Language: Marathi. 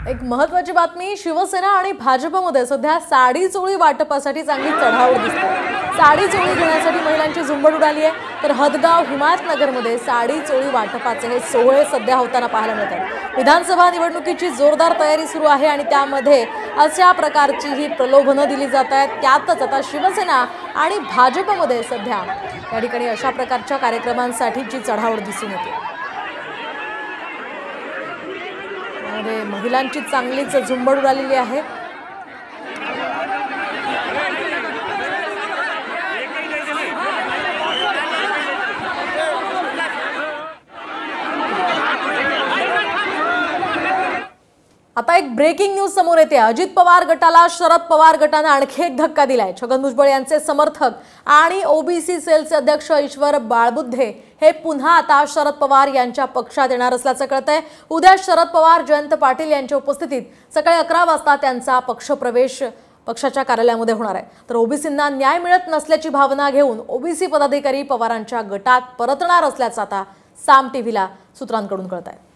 एक महत्त्वाची बातमी, शिवसेना आणि भाजपमध्ये सध्या साडी चोळी वाटपासाठी चांगली चढाओढ दिसते। साडी चोळी घेण्यासाठी महिलांची झुंबड उडाली आहे। तर हदगाव हिमायतनगरमध्ये साडी चोळी वाटपाचे हे सोहळे सध्या होताना पाहायला मिळतात। विधानसभा निवडणुकीची जोरदार तयारी सुरू आहे आणि त्यामध्ये अशा प्रकारची ही प्रलोभनं दिली जात आहेत। त्यातच आता शिवसेना आणि भाजपमध्ये सध्या या ठिकाणी अशा प्रकारच्या कार्यक्रमांसाठीची चढाओढ दिसून येते। महिलांची चांगलीच झुंबड उडालेली आहे। आता एक ब्रेकिंग न्यूज समोर येते। अजित पवार गटाला शरद पवार गटाने आणखी एक धक्का दिलाय। छगन भुजबळ यांचे समर्थक आणि ओबीसी सेलचे अध्यक्ष ईश्वर बाळबुद्धे हे पुन्हा आता शरद पवार यांच्या पक्षात येणार असल्याचं कळतंय। उद्या शरद पवार जयंत पाटील यांच्या उपस्थितीत सकाळी 11 वाजता त्यांचा पक्षप्रवेश पक्षाच्या कार्यालयामध्ये होणार आहे। तर ओबीसींना न्याय मिळत नसल्याची भावना घेऊन ओबीसी पदाधिकारी पवारांच्या गटात परतणार असल्याचं आता साम टीव्हीला सूत्रांकडून कळतंय।